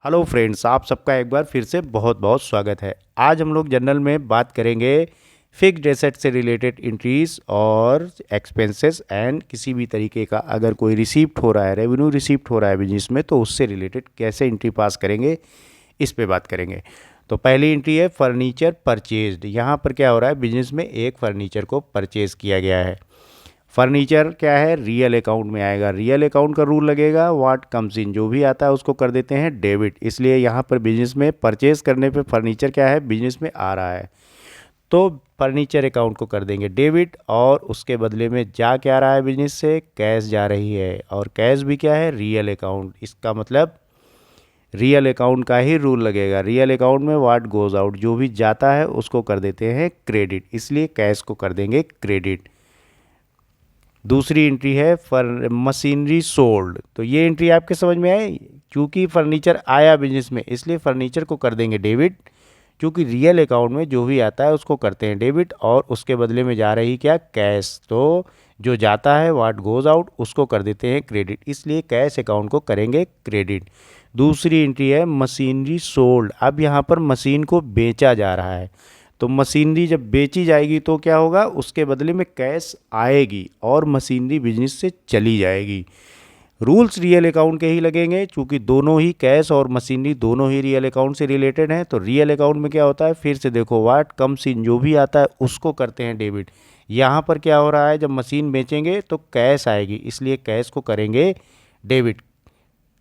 Hello friends, आप सबका एक बार फिर से बहुत बहुत स्वागत है। आज हम लोग जनरल में बात करेंगे फिक्स्ड एसेट से रिलेटेड एंट्रीज और एक्सपेंसेस एंड किसी भी तरीके का अगर कोई रिसीप्ट हो रहा है, रेवेन्यू रिसीप्ट हो रहा है बिजनेस में, तो उससे रिलेटेड कैसे एंट्री पास करेंगे, इस पे बात करेंगे। तो पहली एंट्री है फर्नीचर परचेज्ड। यहाँ पर क्या हो रहा है, बिजनेस में एक फर्नीचर को परचेज किया गया है। फर्नीचर क्या है, रियल अकाउंट में आएगा। रियल अकाउंट का रूल लगेगा व्हाट कम्स इन, जो भी आता है उसको कर देते हैं डेबिट। इसलिए यहाँ पर बिजनेस में परचेज करने पे फर्नीचर क्या है, बिजनेस में आ रहा है, तो फर्नीचर अकाउंट को कर देंगे डेबिट। और उसके बदले में जा क्या रहा है, बिजनेस से कैश जा रही है, और कैश भी क्या है, रियल अकाउंट। इसका मतलब रियल अकाउंट का ही रूल लगेगा। रियल अकाउंट में व्हाट गोज आउट, जो भी जाता है उसको कर देते हैं क्रेडिट, इसलिए कैश को कर देंगे क्रेडिट। दूसरी एंट्री है मशीनरी सोल्ड। तो ये एंट्री आपके समझ में आई, क्योंकि फर्नीचर आया बिजनेस में इसलिए फर्नीचर को कर देंगे डेबिट। क्योंकि रियल अकाउंट में जो भी आता है उसको करते हैं डेबिट, और उसके बदले में जा रही क्या, कैश। तो जो जाता है व्हाट गोज आउट उसको कर देते हैं क्रेडिट, इसलिए कैश अकाउंट को करेंगे क्रेडिट। दूसरी एंट्री है मशीनरी सोल्ड। अब यहाँ पर मशीन को बेचा जा रहा है, तो मशीनरी जब बेची जाएगी तो क्या होगा, उसके बदले में कैश आएगी और मशीनरी बिजनेस से चली जाएगी। रूल्स रियल अकाउंट के ही लगेंगे, क्योंकि दोनों ही कैश और मशीनरी दोनों ही रियल अकाउंट से रिलेटेड हैं। तो रियल अकाउंट में क्या होता है, फिर से देखो व्हाट कम्स इन, जो भी आता है उसको करते हैं डेबिट। यहाँ पर क्या हो रहा है, जब मशीन बेचेंगे तो कैश आएगी, इसलिए कैश को करेंगे डेबिट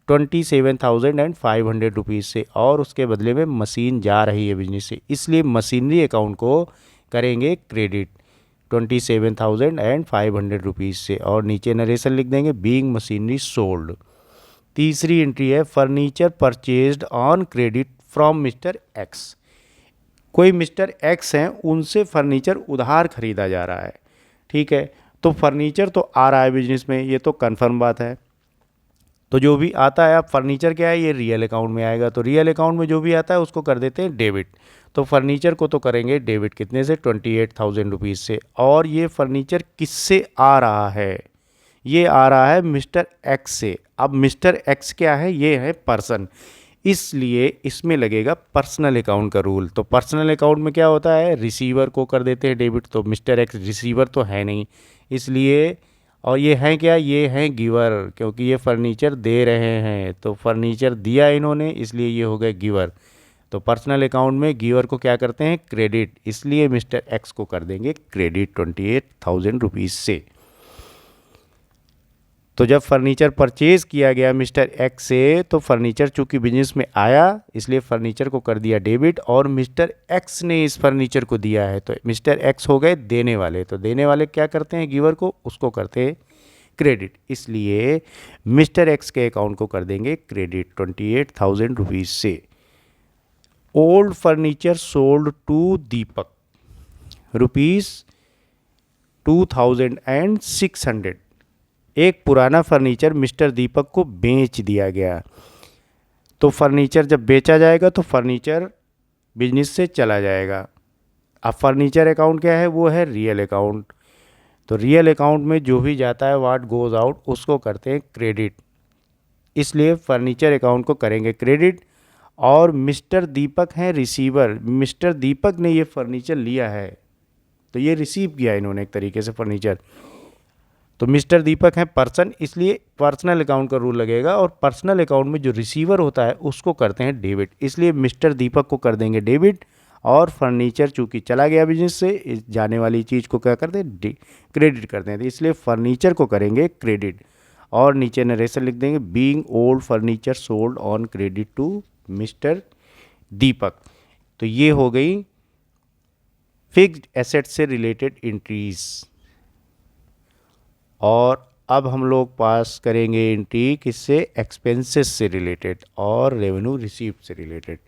27,500 से, और उसके बदले में मशीन जा रही है बिजनेस से, इसलिए मशीनरी अकाउंट को करेंगे क्रेडिट 27,500 से, और नीचे नरेशन लिख देंगे बीइंग मशीनरी सोल्ड। तीसरी एंट्री है furniture purchased on credit from mister x. कोई मिस्टर एक्स हैं, उनसे फर्नीचर उधार खरीदा जा रहा है, ठीक है। तो फर्नीचर तो आ रहा है बिजनेस में, ये तो कन्फर्म बात है। तो जो भी आता है, अब फर्नीचर क्या है, ये रियल अकाउंट में आएगा, तो रियल अकाउंट में जो भी आता है उसको कर देते हैं डेबिट। तो फर्नीचर को तो करेंगे डेबिट, कितने से, 28,000 से। और ये फर्नीचर किससे आ रहा है, ये आ रहा है मिस्टर एक्स से। अब मिस्टर एक्स क्या है, ये है पर्सन, इसलिए इसमें लगेगा पर्सनल अकाउंट का रूल। तो पर्सनल अकाउंट में क्या होता है, रिसीवर को कर देते हैं डेबिट। तो मिस्टर एक्स रिसीवर तो है नहीं, इसलिए, और ये हैं क्या, ये हैं गिवर, क्योंकि ये फर्नीचर दे रहे हैं, तो फर्नीचर दिया इन्होंने इसलिए ये हो गए गिवर। तो पर्सनल अकाउंट में गिवर को क्या करते हैं, क्रेडिट, इसलिए मिस्टर एक्स को कर देंगे क्रेडिट 28,000 से। तो जब फर्नीचर परचेज किया गया मिस्टर एक्स से, तो फर्नीचर चूंकि बिजनेस में आया इसलिए फर्नीचर को कर दिया डेबिट, और मिस्टर एक्स ने इस फर्नीचर को दिया है, तो मिस्टर एक्स हो गए देने वाले। तो देने वाले क्या करते हैं, गिवर को, उसको करते हैं क्रेडिट, इसलिए मिस्टर एक्स के अकाउंट को कर देंगे क्रेडिट 28,000 से। ओल्ड फर्नीचर सोल्ड टू दीपक ₹2,600। एक पुराना फर्नीचर मिस्टर दीपक को बेच दिया गया। तो फर्नीचर जब बेचा जाएगा तो फर्नीचर बिजनेस से चला जाएगा। अब फर्नीचर अकाउंट क्या है, वो है रियल अकाउंट। तो रियल अकाउंट में जो भी जाता है व्हाट गोज आउट उसको करते हैं क्रेडिट, इसलिए फर्नीचर अकाउंट को करेंगे क्रेडिट। और मिस्टर दीपक हैं रिसीवर, मिस्टर दीपक ने ये फर्नीचर लिया है, तो ये रिसीव किया इन्होंने एक तरीके से फर्नीचर। तो मिस्टर दीपक हैं पर्सन, इसलिए पर्सनल अकाउंट का रूल लगेगा, और पर्सनल अकाउंट में जो रिसीवर होता है उसको करते हैं डेबिट, इसलिए मिस्टर दीपक को कर देंगे डेबिट। और फर्नीचर चूंकि चला गया बिजनेस से, इस जाने वाली चीज़ को क्या करते हैं, क्रेडिट करते हैं, तो इसलिए फर्नीचर को करेंगे क्रेडिट। और नीचे नरेशन लिख देंगे being old furniture sold on credit to mister Deepak. तो ये हो गई फिक्स्ड एसेट से रिलेटेड एंट्रीज। और अब हम लोग पास करेंगे एंट्री किससे, एक्सपेंसेस से रिलेटेड और रेवेन्यू रिसीव्ड से रिलेटेड।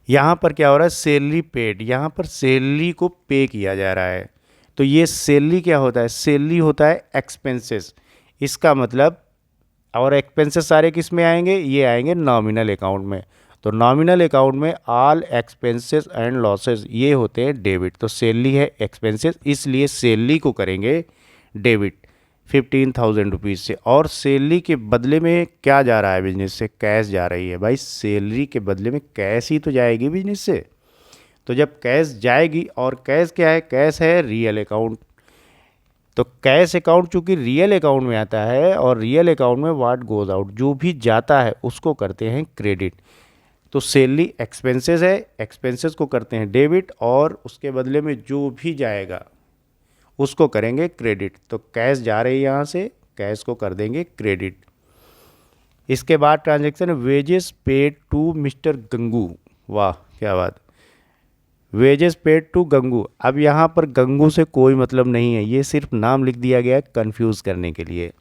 यहाँ पर क्या हो रहा है, सैलरी पेड, यहाँ पर सैलरी को पे किया जा रहा है। तो ये सैलरी क्या होता है, सैलरी होता है एक्सपेंसेस। इसका मतलब, और एक्सपेंसेस सारे किस में आएंगे, ये आएंगे नॉमिनल अकाउंट में। तो नॉमिनल अकाउंट में ऑल एक्सपेंसेस एंड लॉसेस ये होते हैं डेबिट। तो सैलरी है एक्सपेंसेस, इसलिए सैलरी को करेंगे डेबिट। 15,000 रुपीज़ से। और सैलरी के बदले में क्या जा रहा है बिजनेस से? कैश जा रही है भाई। सैलरी के बदले में कैश ही तो जाएगी बिजनेस से। तो जब कैश जाएगी, और कैश क्या है? कैश है रियल अकाउंट। तो कैश अकाउंट चूंकि रियल अकाउंट में आता है, और रियल अकाउंट में व्हाट गोज आउट, जो भी जाता है उसको करते हैं क्रेडिट। तो सैलरी एक्सपेंसेस है, एक्सपेंसेस को करते हैं डेबिट, और उसके बदले में जो भी जाएगा उसको करेंगे क्रेडिट। तो कैश जा रही है यहाँ से, कैश को कर देंगे क्रेडिट। इसके बाद transaction wages paid to mister Gangu. वाह क्या बात। Wages paid to Gangu. अब यहाँ पर गंगू से कोई मतलब नहीं है, ये सिर्फ नाम लिख दिया गया है कंफ्यूज करने के लिए।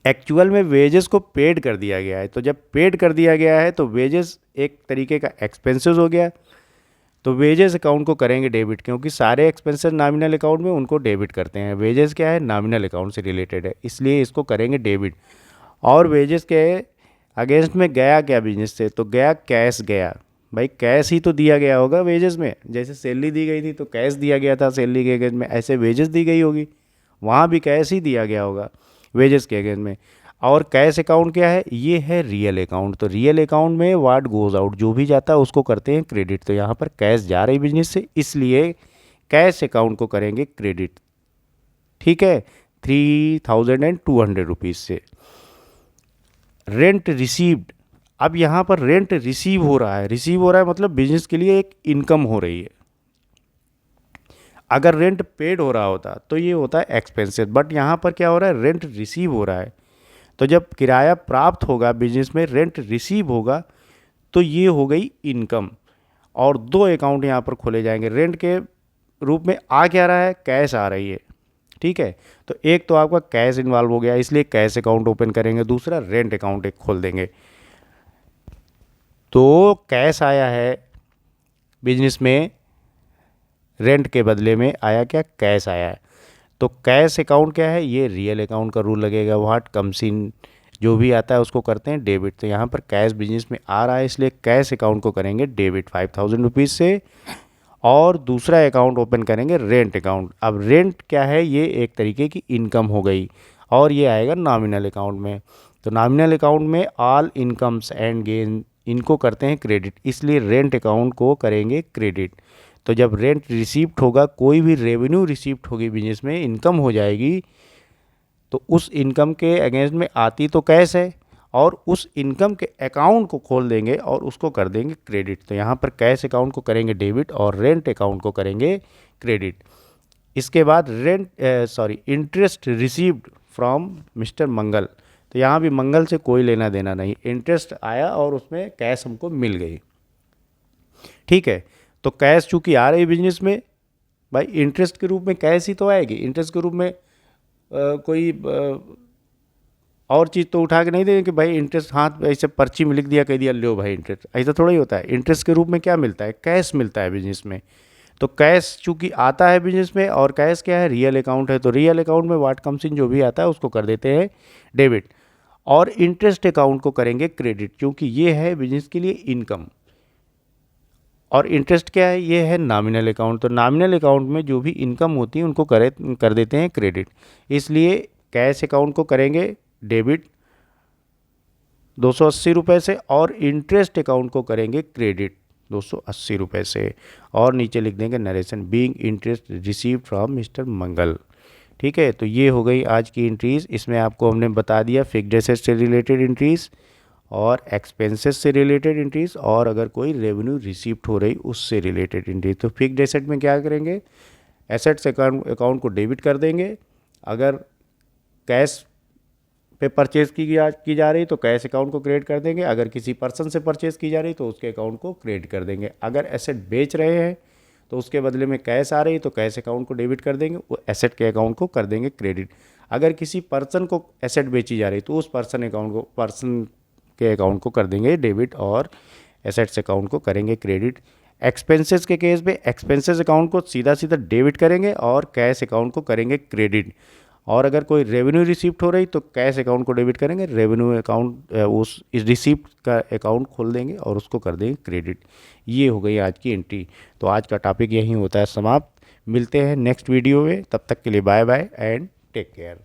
एक्चुअल में वेजेस को पेड कर दिया गया है। तो जब पेड कर दिया गया है तो वेजेस एक तरीके का एक्सपेंसेस हो गया। तो वेजेस अकाउंट को करेंगे डेबिट, क्योंकि सारे एक्सपेंसेस नॉमिनल अकाउंट में उनको डेबिट करते हैं। वेजेस क्या है? नॉमिनल अकाउंट से रिलेटेड है, इसलिए इसको करेंगे डेबिट। और वेजेस के अगेंस्ट में गया क्या बिजनेस से? तो गया कैश गया। भाई कैश ही तो दिया गया होगा वेजेस में। जैसे सैलरी दी गई थी तो कैश दिया गया था सैलरी के अगेंस्ट में, ऐसे वेजेस दी गई होगी, वहाँ भी कैश ही दिया गया होगा वेजेस के अगेंस्ट में। और कैश अकाउंट क्या है? ये है रियल अकाउंट। तो रियल अकाउंट में व्हाट गोज आउट, जो भी जाता है उसको करते हैं क्रेडिट। तो यहाँ पर कैश जा रही बिजनेस से, इसलिए कैश अकाउंट को करेंगे क्रेडिट। ठीक है, 3,200 रुपीज़ से। Rent received. अब यहाँ पर रेंट रिसीव हो रहा है। रिसीव हो रहा है मतलब बिजनेस के लिए एक इनकम हो रही है। अगर रेंट पेड हो रहा होता तो ये होता है एक्सपेंसेस, बट यहाँ पर क्या हो रहा है? रेंट रिसीव हो रहा है। तो जब किराया प्राप्त होगा बिजनेस में, रेंट रिसीव होगा, तो ये हो गई इनकम। और दो अकाउंट यहाँ पर खोले जाएंगे। रेंट के रूप में आ क्या रहा है? कैश आ रही है। ठीक है, तो एक तो आपका कैश इन्वॉल्व हो गया, इसलिए कैश अकाउंट ओपन करेंगे। दूसरा रेंट अकाउंट एक खोल देंगे। तो कैश आया है बिजनेस में, रेंट के बदले में आया क्या? कैश आया है। तो कैश अकाउंट क्या है? ये रियल अकाउंट का रूल लगेगा। व्हाट कम्स इन, जो भी आता है उसको करते हैं डेबिट। तो यहाँ पर कैश बिजनेस में आ रहा है, इसलिए कैश अकाउंट को करेंगे डेबिट 5,000 रुपीज़ से। और दूसरा अकाउंट ओपन करेंगे रेंट अकाउंट। अब रेंट क्या है? ये एक तरीके की इनकम हो गई, और ये आएगा नॉमिनल अकाउंट में। तो नॉमिनल अकाउंट में ऑल इनकम्स एंड गेन, इनको करते हैं क्रेडिट, इसलिए रेंट अकाउंट को करेंगे क्रेडिट। तो जब रेंट रिसीप्ट होगा, कोई भी रेवेन्यू रिसीप्ट होगी बिजनेस में, इनकम हो जाएगी, तो उस इनकम के अगेंस्ट में आती तो कैश है, और उस इनकम के अकाउंट को खोल देंगे और उसको कर देंगे क्रेडिट। तो यहाँ पर कैश अकाउंट को करेंगे डेबिट, और रेंट अकाउंट को करेंगे क्रेडिट। इसके बाद इंटरेस्ट रिसीव्ड फ्रॉम मिस्टर मंगल। तो यहाँ भी मंगल से कोई लेना देना नहीं, इंटरेस्ट आया और उसमें कैश हमको मिल गई। ठीक है, तो कैश चूंकि आ रही बिजनेस में, भाई इंटरेस्ट के रूप में कैश ही तो आएगी। इंटरेस्ट के रूप में कोई और चीज़ तो उठा के नहीं देंगे कि भाई इंटरेस्ट, हाथ ऐसे पर्ची में लिख दिया, कह दिया लो भाई इंटरेस्ट, ऐसा थोड़ा ही होता है। इंटरेस्ट के रूप में क्या मिलता है? कैश मिलता है बिजनेस में। तो कैश चूंकि आता है बिजनेस में, और कैश क्या है? रियल अकाउंट है। तो रियल अकाउंट में व्हाट कम्स इन, जो भी आता है उसको कर देते हैं डेबिट। और इंटरेस्ट अकाउंट को करेंगे क्रेडिट, क्योंकि ये है बिजनेस के लिए इनकम। और इंटरेस्ट क्या है? ये है नॉमिनल अकाउंट। तो नॉमिनल अकाउंट में जो भी इनकम होती है उनको कर देते हैं क्रेडिट, इसलिए कैश अकाउंट को करेंगे डेबिट 280 रुपये से, और इंटरेस्ट अकाउंट को करेंगे क्रेडिट 280 रुपये से। और नीचे लिख देंगे narration being interest receive from mister Mangal. ठीक है, तो ये हो गई आज की एंट्रीज़। इसमें आपको हमने बता दिया फिक्स्ड एसेट से रिलेटेड एंट्रीज़, और एक्सपेंसेस से रिलेटेड एंट्रीज, और अगर कोई रेवेन्यू रिसीप्ट हो रही उससे रिलेटेड एंट्रीज। तो फिक्स्ड एसेट में क्या करेंगे? एसेट्स अकाउंट को डेबिट कर देंगे। अगर कैश पे परचेज की जा रही तो कैश अकाउंट को क्रेडिट कर देंगे। अगर किसी पर्सन से परचेज की जा रही तो उसके अकाउंट को क्रेडिट कर देंगे। अगर एसेट बेच रहे हैं तो उसके बदले में कैश आ रही तो कैश अकाउंट को डेबिट कर देंगे, वो एसेट के अकाउंट को कर देंगे क्रेडिट। अगर किसी पर्सन को एसेट बेची जा रही तो उस पर्सन के अकाउंट को कर देंगे डेबिट, और एसेट्स अकाउंट को करेंगे क्रेडिट। एक्सपेंसेस के केस में एक्सपेंसेस अकाउंट को सीधा सीधा डेबिट करेंगे, और कैश अकाउंट को करेंगे क्रेडिट। और अगर कोई रेवेन्यू रिसीप्ट हो रही तो कैश अकाउंट को डेबिट करेंगे, रेवेन्यू अकाउंट उस रिसीप्ट का अकाउंट खोल देंगे और उसको कर देंगे क्रेडिट। ये हो गई आज की एंट्री। तो आज का टॉपिक यहीं होता है समाप्त। मिलते हैं नेक्स्ट वीडियो में, तब तक के लिए bye bye and take care.